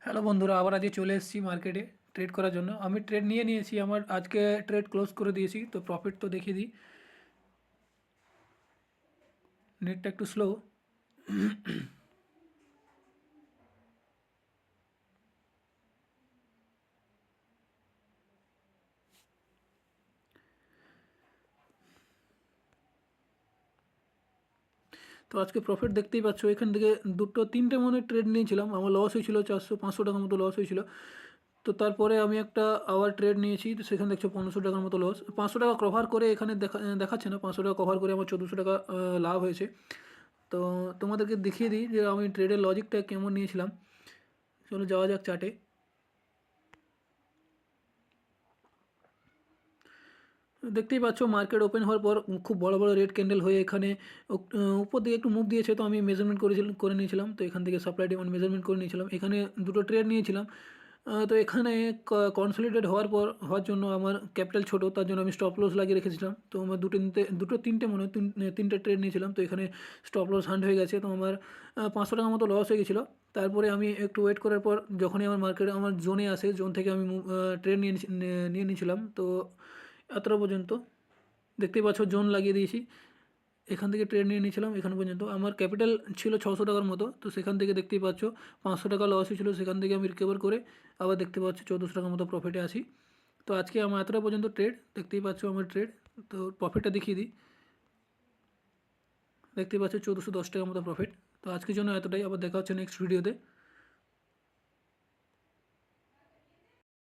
Hello বন্ধুরা, আবার আজকে চলে এসেছি মার্কেটে ট্রেড করার জন্য। আমি ট্রেড নিয়ে নিয়েছি, আমার আজকে ট্রেড ক্লোজ করে দিয়েছি। তো প্রফিট তো দেখিয়ে দিই। নেটটা একটু স্লো। তো আজকে প্রফিট দেখতেই পাচ্ছ, এখান থেকে দুটো তিনটে মনে ট্রেড নিয়েছিলাম, আমার লস হয়েছিল 400-500 টাকার মতো লস হয়েছিল। তো তারপরে আমি একটা আবার ট্রেড নিয়েছি, তো সেখানে দেখছো 1500 টাকার মতো লস। 500 টাকা কভার করে এখানে দেখাচ্ছে না, 500 টাকা কভার করে আমার 1400 টাকা লাভ হয়েছে। তো তোমাদেরকে দেখিয়ে দিই যে আমি ট্রেডের লজিকটা কেমন নিয়েছিলাম। চলো যাওয়া যাক চার্টে। দেখতেই পাচ্ছ মার্কেট ওপেন হওয়ার পর খুব বড় বড় রেড ক্যান্ডেল হয়ে এখানে উপর দিকে একটু মুভ দিয়েছে। তো আমি মেজারমেন্ট করে নিয়েছিলাম, তো এখান থেকে সাপ্লাই ডিমান্ড মেজারমেন্ট করে নিয়েছিলাম, এখানে দুটো ট্রেড নিয়েছিলাম। তো এখানে কনসলিডেট হওয়ার জন্য আমার ক্যাপিটাল ছোট, তার জন্য আমি স্টপ লস লাগিয়ে রেখেছিলাম। তো আমার তিনটে মনে হয় তিনটে ট্রেড নিয়েছিলাম, তো এখানে স্টপ লস হান্ড হয়ে গেছে। তো আমার 500 টাকার মতো লস হয়ে গেছিলো। তারপরে আমি একটু ওয়েট করার পর যখনই আমার মার্কেটে আমার জোনে আসে, জোন থেকে আমি ট্রেড নিয়ে নিয়েছিলাম। তো এতটা পর্যন্ত দেখতেই পাচ্ছ জোন লাগিয়ে দিয়েছি, এখান থেকে ট্রেড নিয়ে নিয়েছিলাম। এখান পর্যন্ত আমার ক্যাপিটাল ছিল 600 টাকার মতো। তো সেখান থেকে দেখতেই পাচ্ছ 500 টাকা লস হয়েছিল, সেখান থেকে আমি রিকভার করে আবার দেখতে পাচ্ছ 1400 টাকার মতো প্রফিটে আসি। তো আজকে আমার এতটা পর্যন্ত ট্রেড, দেখতেই পাচ্ছ আমার ট্রেড। তো প্রফিটটা দেখিয়ে দিই, দেখতেই পাচ্ছ 1410 টাকার মতো প্রফিট। তো আজকের জন্য এতটাই, আবার দেখা হচ্ছে নেক্সট ভিডিওতে।